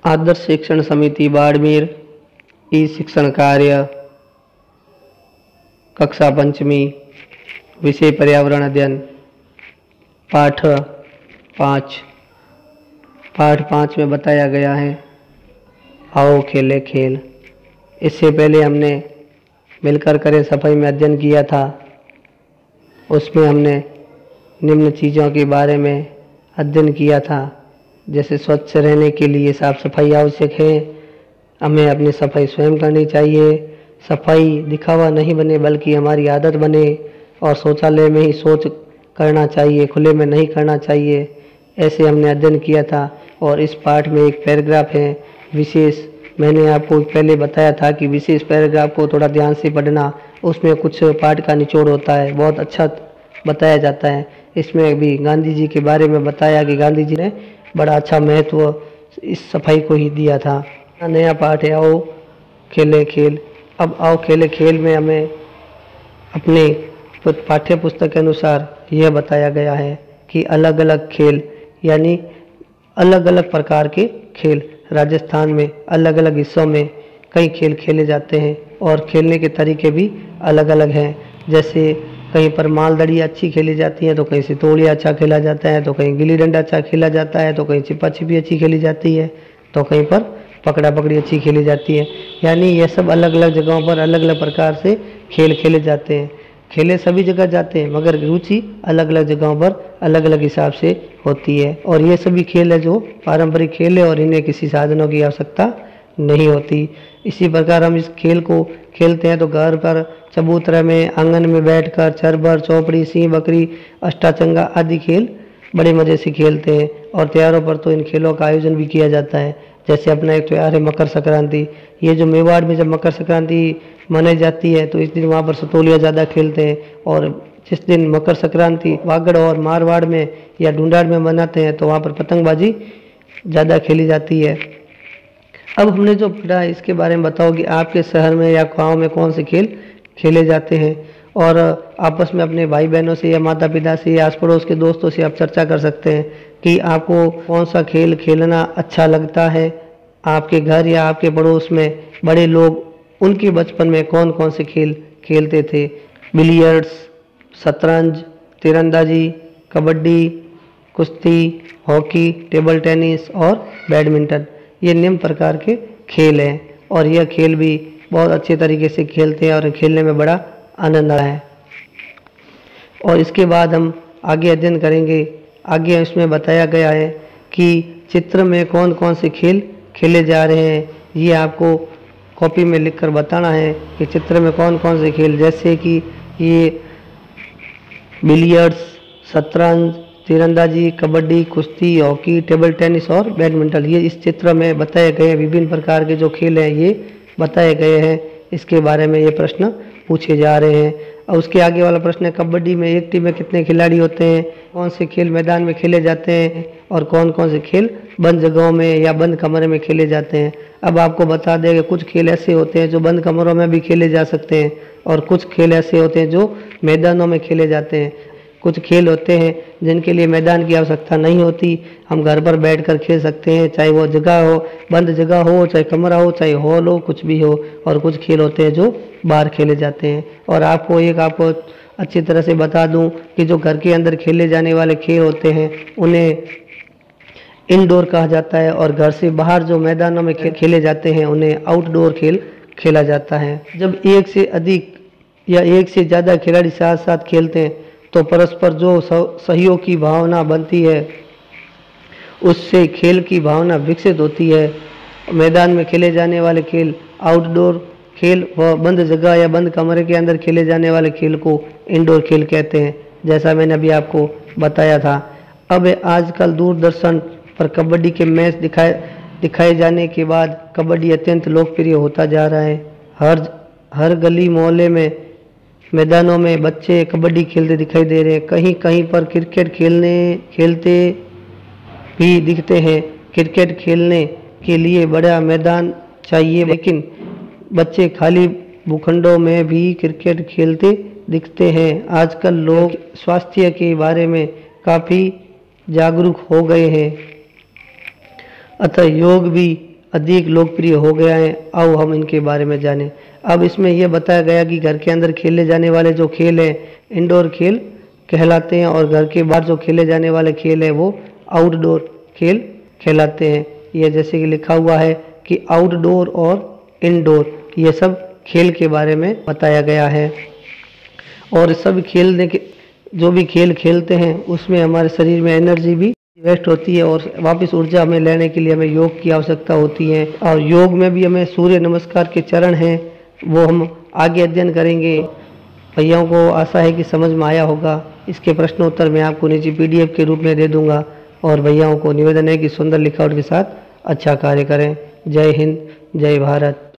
आदर्श शिक्षण समिति बाड़मेर ई शिक्षण कार्य कक्षा पंचमी विषय पर्यावरण अध्ययन पाठ 5 में बताया गया है आओ खेले खेल। इससे पहले हमने मिलकर करें सफाई में अध्ययन किया था। उसमें हमने निम्न चीज़ों के बारे में अध्ययन किया था, जैसे स्वच्छ रहने के लिए साफ सफाई आवश्यक है, हमें अपनी सफाई स्वयं करनी चाहिए, सफाई दिखावा नहीं बने बल्कि हमारी आदत बने, और शौचालय में ही शौच करना चाहिए, खुले में नहीं करना चाहिए। ऐसे हमने अध्ययन किया था। और इस पाठ में एक पैराग्राफ है विशेष। मैंने आपको पहले बताया था कि विशेष पैराग्राफ को थोड़ा ध्यान से पढ़ना, उसमें कुछ पाठ का निचोड़ होता है, बहुत अच्छा बताया जाता है। इसमें भी गांधी जी के बारे में बताया कि गांधी जी ने बड़ा अच्छा महत्व इस सफाई को ही दिया था। नया पाठ है आओ खेले खेल। अब आओ खेले खेल में हमें अपने पाठ्य पुस्तक के अनुसार यह बताया गया है कि अलग अलग खेल यानी अलग अलग प्रकार के खेल राजस्थान में अलग अलग हिस्सों में कई खेल खेले जाते हैं और खेलने के तरीके भी अलग अलग हैं। जैसे कहीं पर मालदड़ी अच्छी खेली जाती है, तो कहीं सितोलिया अच्छा खेला जाता है, तो कहीं गिल्ली डंडा अच्छा खेला जाता है, तो कहीं छिपा छिपी अच्छी खेली जाती है, तो कहीं पर पकड़ा पकड़ी अच्छी खेली जाती है। यानी यह सब अलग अलग जगहों पर अलग अलग प्रकार से खेल खेले जाते हैं। खेले सभी जगह जाते हैं मगर रुचि अलग अलग जगहों पर अलग अलग हिसाब से होती है। और ये सभी खेल है जो पारंपरिक खेल है और इन्हें किसी साधनों की आवश्यकता नहीं होती। इसी प्रकार हम इस खेल को खेलते हैं तो घर पर चबूतरा में आंगन में बैठकर चरबर चौपड़ी सिंह बकरी अष्टाचंगा आदि खेल बड़े मज़े से खेलते हैं। और त्योहारों पर तो इन खेलों का आयोजन भी किया जाता है। जैसे अपना एक त्यौहार है मकर संक्रांति। ये जो मेवाड़ में जब मकर संक्रांति मनाई जाती है तो इस दिन वहाँ पर सतोलिया ज़्यादा खेलते हैं। और जिस दिन मकर संक्रांति वागड़ और मारवाड़ में या ढूंढाड़ में मनाते हैं तो वहाँ पर पतंगबाजी ज़्यादा खेली जाती है। अब हमने जो पढ़ा है इसके बारे में बताओ कि आपके शहर में या गाँव में कौन से खेल खेले जाते हैं। और आपस में अपने भाई बहनों से या माता पिता से या आस पड़ोस के दोस्तों से आप चर्चा कर सकते हैं कि आपको कौन सा खेल खेलना अच्छा लगता है। आपके घर या आपके पड़ोस में बड़े लोग उनके बचपन में कौन कौन से खेल खेलते थे। बिलियर्ड्स, शतरंज, तीरंदाजी, कबड्डी, कुश्ती, हॉकी, टेबल टेनिस और बैडमिंटन, ये निम्न प्रकार के खेल हैं। और यह खेल भी बहुत अच्छे तरीके से खेलते हैं और खेलने में बड़ा आनंद आता है। और इसके बाद हम आगे अध्ययन करेंगे। आगे इसमें बताया गया है कि चित्र में कौन कौन से खेल खेले जा रहे हैं। ये आपको कॉपी में लिखकर बताना है कि चित्र में कौन कौन से खेल, जैसे कि ये बिलियर्ड्स, शतरंज, तीरंदाजी, कबड्डी, कुश्ती, हॉकी, टेबल टेनिस और बैडमिंटन, ये इस चित्र में बताए गए विभिन्न प्रकार के जो खेल हैं ये बताए गए हैं। इसके बारे में ये प्रश्न पूछे जा रहे हैं। और उसके आगे वाला प्रश्न है कबड्डी में एक टीम में कितने खिलाड़ी होते हैं, कौन से खेल मैदान में खेले जाते हैं और कौन कौन से खेल बंद जगहों में या बंद कमरे में खेले जाते हैं। अब आपको बता दें कि कुछ खेल ऐसे होते हैं जो बंद कमरों में भी खेले जा सकते हैं और कुछ खेल ऐसे होते हैं जो मैदानों में खेले जाते हैं। कुछ खेल होते हैं जिनके लिए मैदान की आवश्यकता नहीं होती, हम घर पर बैठकर खेल सकते हैं, चाहे वो जगह हो बंद जगह हो, चाहे कमरा हो, चाहे हॉल हो, कुछ भी हो। और कुछ खेल होते हैं जो बाहर खेले जाते हैं। और आपको अच्छी तरह से बता दूं कि जो घर के अंदर खेले जाने वाले खेल होते हैं उन्हें इनडोर कहा जाता है और घर से बाहर जो मैदानों में खेले जाते हैं उन्हें आउटडोर खेल खेला जाता है। जब एक से अधिक या एक से ज़्यादा खिलाड़ी साथ साथ खेलते हैं तो परस्पर जो सहयोग की भावना बनती है उससे खेल की भावना विकसित होती है। मैदान में खेले जाने वाले खेल आउटडोर खेल व बंद जगह या बंद कमरे के अंदर खेले जाने वाले खेल को इंडोर खेल कहते हैं, जैसा मैंने अभी आपको बताया था। अब आजकल दूरदर्शन पर कबड्डी के मैच दिखाए जाने के बाद कबड्डी अत्यंत लोकप्रिय होता जा रहा है। हर गली मोहल्ले में मैदानों में बच्चे कबड्डी खेलते दिखाई दे रहे हैं। कहीं कहीं पर क्रिकेट खेलते भी दिखते हैं। क्रिकेट खेलने के लिए बड़ा मैदान चाहिए, लेकिन बच्चे खाली भूखंडों में भी क्रिकेट खेलते दिखते हैं। आजकल लोग स्वास्थ्य के बारे में काफ़ी जागरूक हो गए हैं। अतः योग भी अधिक लोकप्रिय हो गया है। आओ हम इनके बारे में जानें। अब इसमें यह बताया गया कि घर के अंदर खेले जाने वाले जो खेल हैं इंडोर खेल कहलाते हैं और घर के बाहर जो खेले जाने वाले खेल हैं वो आउटडोर खेल कहलाते हैं। यह जैसे कि लिखा हुआ है कि आउटडोर और इनडोर ये सब खेल के बारे में बताया गया है। और सब खेलने के जो भी खेल खेलते हैं उसमें हमारे शरीर में एनर्जी भी वेस्ट होती है और वापस ऊर्जा हमें लेने के लिए हमें योग की आवश्यकता होती है। और योग में भी हमें सूर्य नमस्कार के चरण हैं वो हम आगे अध्ययन करेंगे। भैयाओं को आशा है कि समझ में आया होगा। इसके प्रश्नोत्तर मैं आपको नीचे PDF के रूप में दे दूंगा और भैयाओं को निवेदन है कि सुंदर लिखावट के साथ अच्छा कार्य करें। जय हिंद, जय भारत।